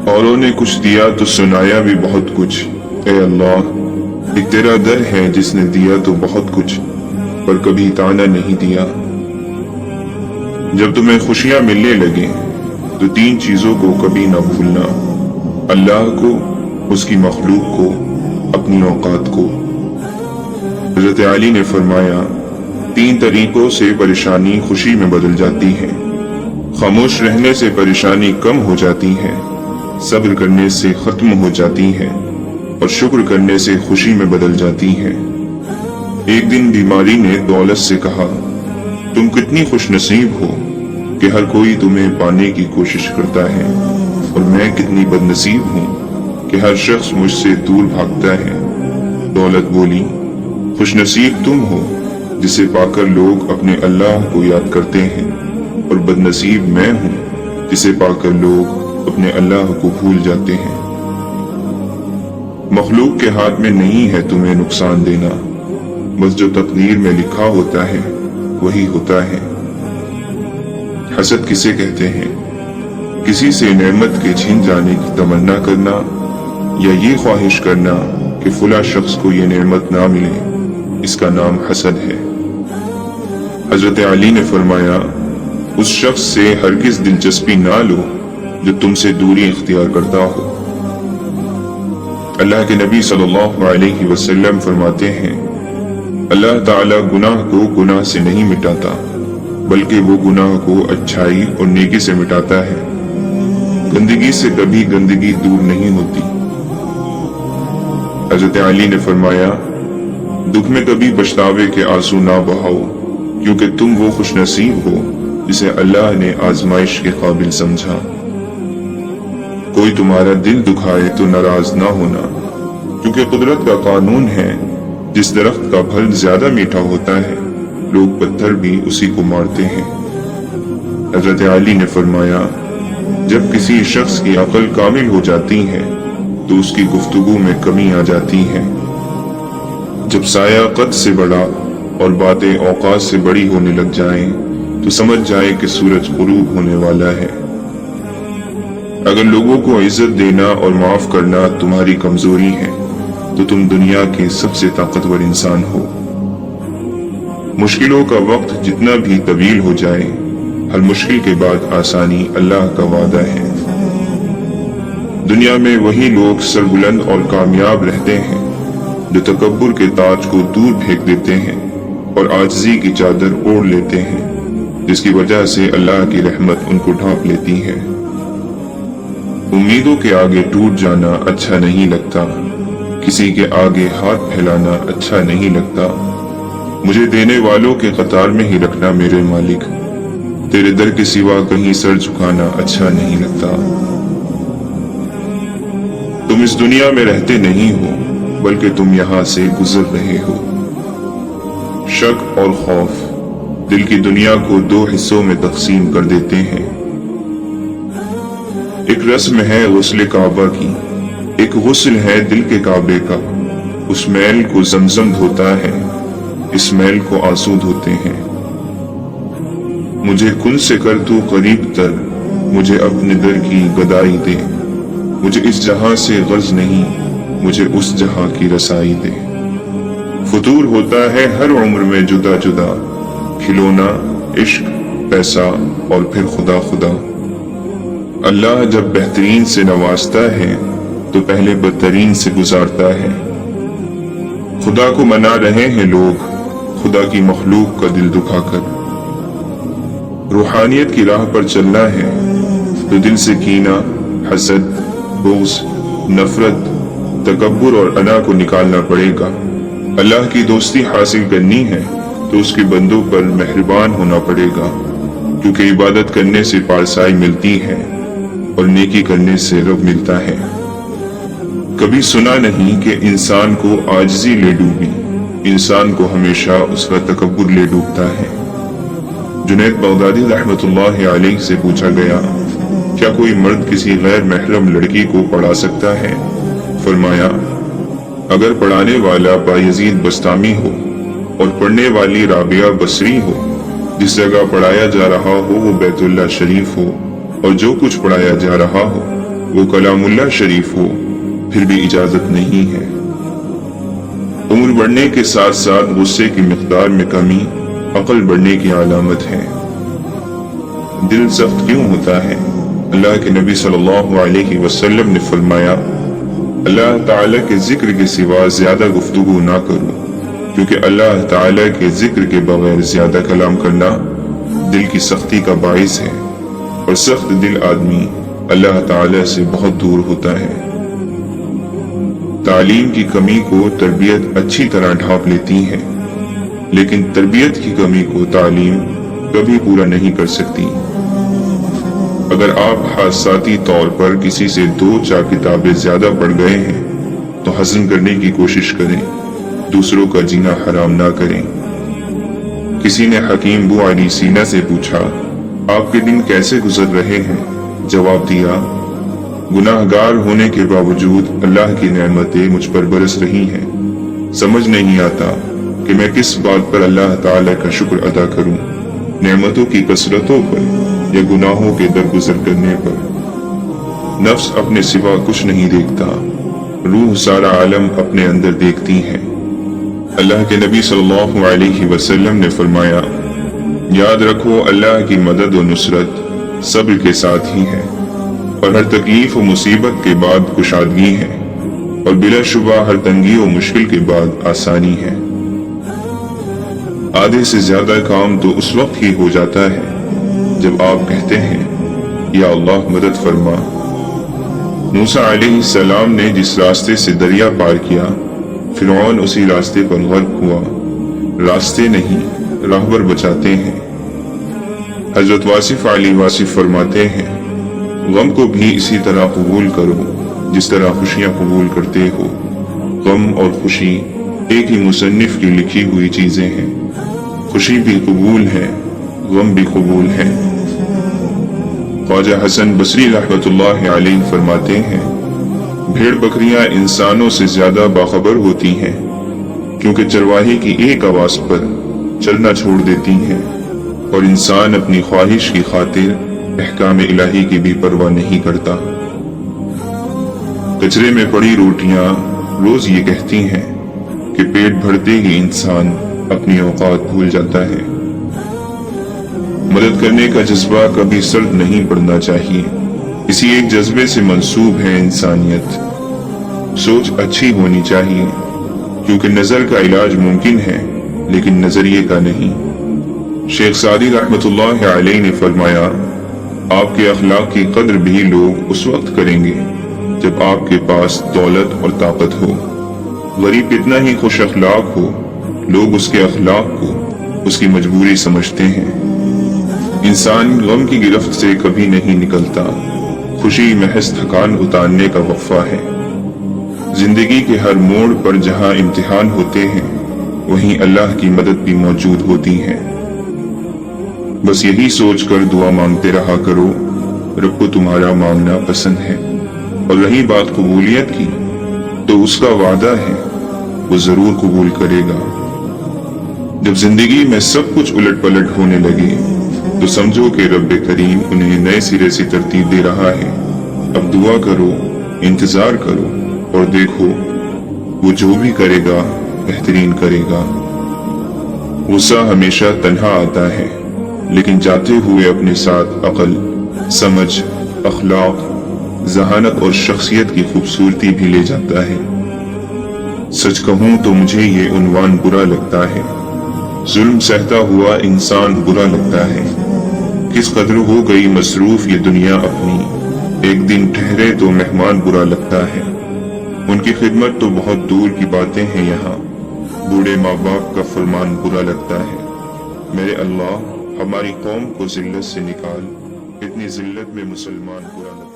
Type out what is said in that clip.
औरों ने कुछ दिया तो सुनाया भी बहुत कुछ। ए अल्लाह, एक तेरा दर है जिसने दिया तो बहुत कुछ पर कभी ताना नहीं दिया। जब तुम्हें खुशियां मिलने लगे तो तीन चीजों को कभी ना भूलना, अल्लाह को, उसकी मखलूक को, अपनी औकात को। हज़रत अली ने फरमाया, तीन तरीकों से परेशानी खुशी में बदल जाती है। खामोश रहने से परेशानी कम हो जाती है, सब्र करने से खत्म हो जाती है और शुक्र करने से खुशी में बदल जाती है। एक दिन बीमारी ने दौलत से कहा, तुम कितनी खुशनसीब हो कि हर कोई तुम्हें पाने की कोशिश करता है, और मैं कितनी बदनसीब हूँ कि हर शख्स मुझसे दूर भागता है। दौलत बोली, खुशनसीब तुम हो जिसे पाकर लोग अपने अल्लाह को याद करते हैं, और बदनसीब मैं हूँ जिसे पाकर लोग अपने अल्लाह को भूल जाते हैं। मखलूक के हाथ में नहीं है तुम्हें नुकसान देना, बस जो तकदीर में लिखा होता है वही होता है। हसद किसे कहते हैं? किसी से नेमत के छीन जाने की तमन्ना करना, या ये ख्वाहिश करना कि फुला शख्स को ये नेमत ना मिले, इसका नाम हसद है। हजरत अली ने फरमाया, उस शख्स से हरगिज दिलचस्पी ना लो जो तुमसे दूरी इख्तियार करता हो। अल्लाह के नबी सल्लल्लाहु अलैहि वसल्लम फरमाते हैं, अल्लाह ताला गुनाह को गुनाह से नहीं मिटाता, बल्कि वो गुनाह को अच्छाई और नेकी से मिटाता है। गंदगी से कभी गंदगी दूर नहीं होती। हजरत अली ने फरमाया, दुख में कभी पछतावे के आंसू ना बहाओ, क्योंकि तुम वो खुशनसीब हो जिसे अल्लाह ने आजमाइश के काबिल समझा। कोई तुम्हारा दिल दुखाए तो नाराज ना होना, क्योंकि कुदरत का कानून है, जिस दरख्त का फल ज्यादा मीठा होता है लोग पत्थर भी उसी को मारते हैं। हजरत अली ने फरमाया, जब किसी शख्स की अक्ल कामिल हो जाती है तो उसकी गुफ्तगू में कमी आ जाती है। जब साया कद से बड़ा और बातें औकात से बड़ी होने लग जाएं, तो समझ जाए कि सूरज गुरूब होने वाला है। अगर लोगों को इज्जत देना और माफ करना तुम्हारी कमजोरी है, तो तुम दुनिया के सबसे ताकतवर इंसान हो। मुश्किलों का वक्त जितना भी तवील हो जाए, हर मुश्किल के बाद आसानी अल्लाह का वादा है। दुनिया में वही लोग सरबुलंद और कामयाब रहते हैं जो तकब्बुर के ताज को दूर फेंक देते हैं और आजिज़ी की चादर ओढ़ लेते हैं, जिसकी वजह से अल्लाह की रहमत उनको ढांप लेती है। उम्मीदों के आगे टूट जाना अच्छा नहीं लगता, किसी के आगे हाथ फैलाना अच्छा नहीं लगता। मुझे देने वालों के कतार में ही रखना मेरे मालिक, तेरे दर के सिवा कहीं सर झुकाना अच्छा नहीं लगता। तुम इस दुनिया में रहते नहीं हो, बल्कि तुम यहाँ से गुजर रहे हो। शक और खौफ दिल की दुनिया को दो हिस्सों में तकसीम कर देते हैं। एक रस्म है गुस्ल काबा की, एक गुस्ल है दिल के काबे का। उस मैल को जमजम धोता है, इस मैल को आंसू धोते हैं। मुझे खुद से कर तू करीब तर, मुझे अपने दर की गदाई दे। मुझे इस जहां से गर्ज नहीं, मुझे उस जहां की रसाई दे। फतूर होता है हर उम्र में जुदा जुदा, खिलौना, इश्क, पैसा और फिर खुदा खुदा। अल्लाह जब बेहतरीन से नवाजता है तो पहले बदतरीन से गुजारता है। खुदा को मना रहे हैं लोग, खुदा की मखलूक का दिल दुखाकर। रूहानियत की राह पर चलना है तो दिल से कीना, हसद, बुग़्ज़, नफरत, तकब्बुर और अना को निकालना पड़ेगा। अल्लाह की दोस्ती हासिल करनी है तो उसके बंदों पर मेहरबान होना पड़ेगा, क्योंकि इबादत करने से पारसाई मिलती है और नेकी करने से रब मिलता है। कभी सुना नहीं कि इंसान को आजिज़ी ले डूबी, इंसान को हमेशा उसका तकब्बुर ले डूबता है। जुनैद बगदादी रहमतुल्लाह अलैह से पूछा गया, क्या कोई मर्द किसी गैर महरम लड़की को पढ़ा सकता है? फरमाया, अगर पढ़ाने वाला बायजीद बस्तामी हो और पढ़ने वाली राबिया बसरी हो, जिस जगह पढ़ाया जा रहा हो वो बैतुल्लाह शरीफ हो, और जो कुछ पढ़ाया जा रहा हो वो कलामुल्लाह शरीफ हो फिर भी इजाजत नहीं है। उम्र बढ़ने के साथ साथ गुस्से की मिकदार में कमी अक्ल बढ़ने की अलामत है। दिल सख्त क्यों होता है? अल्लाह के नबी सल्लल्लाहु अलैहि वसल्लम ने फरमाया, अल्लाह ताला के जिक्र के सिवा ज्यादा गुफ्तगू ना करो, क्योंकि अल्लाह ताला के जिक्र के बगैर ज्यादा कलाम करना दिल की सख्ती का बाइस है, और सख्त दिल आदमी अल्लाह ताला से बहुत दूर होता है। तालीम की कमी को तरबियत अच्छी तरह ढांप लेती है, लेकिन तरबियत की कमी को तालीम कभी पूरा नहीं कर सकती। अगर आप हादसाती तौर पर किसी से 2-4 किताबें ज्यादा पढ़ गए हैं तो हजम करने की कोशिश करें, दूसरों का जीना हराम ना करें। किसी ने हकीम बू अली सीना से पूछा, आपके दिन कैसे गुजर रहे हैं? जवाब दिया, गुनाहगार होने के बावजूद अल्लाह की नेमतें मुझ पर बरस रही हैं। समझ नहीं आता कि मैं किस बात पर अल्लाह ताला का शुक्र अदा करूं, नेमतों की कसरतों पर या गुनाहों के दरगुजर करने पर। नफ्स अपने सिवा कुछ नहीं देखता, रूह सारा आलम अपने अंदर देखती है। अल्लाह के नबी सल्लल्लाहु अलैहि वसल्लम ने फरमाया, याद रखो अल्लाह की मदद और नुसरत सब्र के साथ ही है, और हर तकलीफ और मुसीबत के बाद कुशादगी है, और बिलाशुबा हर तंगी और मुश्किल के बाद आसानी है। आधे से ज्यादा काम तो उस वक्त ही हो जाता है जब आप कहते हैं, या अल्लाह मदद फरमा। मूसा अलैहिस्सलाम ने जिस रास्ते से दरिया पार किया, फिरौन उसी रास्ते पर गर्क हुआ। रास्ते नहीं, राहबर बचाते हैं। हजरत वासिफ अली वासिफ फरमाते हैं, गम को भी इसी तरह कबूल करो जिस तरह खुशियां कबूल करते हो। गम और खुशी एक ही मुसन्निफ की लिखी हुई चीजें हैं। खुशी भी कबूल है, गम भी कबूल है। ख्वाजा हसन बसरी रहमतुल्लाह अलैह फरमाते हैं, भेड़ बकरियां इंसानों से ज्यादा बाखबर होती हैं, क्योंकि चरवाहे की एक आवाज पर चलना छोड़ देती हैं, और इंसान अपनी ख्वाहिश की खातिर अहकाम इलाही की भी परवाह नहीं करता। कचरे में पड़ी रोटियां रोज ये कहती हैं कि पेट भरते ही इंसान अपनी औकात भूल जाता है। मदद करने का जज्बा कभी सर्द नहीं पड़ना चाहिए, इसी एक जज्बे से मंसूब है इंसानियत। सोच अच्छी होनी चाहिए, क्योंकि नजर का इलाज मुमकिन है लेकिन नजरिए का नहीं। शेख सादी रहमतुल्लाह अलैह ने फरमाया, आपके अखलाक की कद्र भी लोग उस वक्त करेंगे जब आपके पास दौलत और ताकत हो। गरीब कितना ही खुश अखलाक हो, लोग उसके अखलाक को उसकी मजबूरी समझते हैं। इंसान गम की गिरफ्त से कभी नहीं निकलता, खुशी महज थकान उतारने का वक्फा है। जिंदगी के हर मोड़ पर जहां इम्तिहान होते हैं, वहीं अल्लाह की मदद भी मौजूद होती है। बस यही सोचकर दुआ मांगते रहा करो, रब को तुम्हारा मांगना पसंद है। और रही बात कबूलियत की, तो उसका वादा है वो जरूर कबूल करेगा। जब जिंदगी में सब कुछ उलट पलट होने लगे तो समझो कि रब करीम उन्हें नए सिरे से तरतीब दे रहा है। अब दुआ करो, इंतजार करो, और देखो वो जो भी करेगा बेहतरीन करेगा। गुस्सा हमेशा तन्हा आता है, लेकिन जाते हुए अपने साथ अकल, समझ, अखलाक, जहानत और शख्सियत की खूबसूरती भी ले जाता है। सच कहूं तो मुझे ये उन्वान बुरा लगता है, जुल्म सहता हुआ इंसान बुरा लगता है। किस कदर हो गई मसरूफ ये दुनिया अपनी, एक दिन ठहरे तो मेहमान बुरा लगता है। उनकी खिदमत तो बहुत दूर की बातें हैं, यहाँ बूढ़े माँ बाप का फरमान बुरा लगता है। मेरे अल्लाह हमारी कौम को जिल्लत से निकाल, इतनी जिल्लत में मुसलमान बुरा लगता है।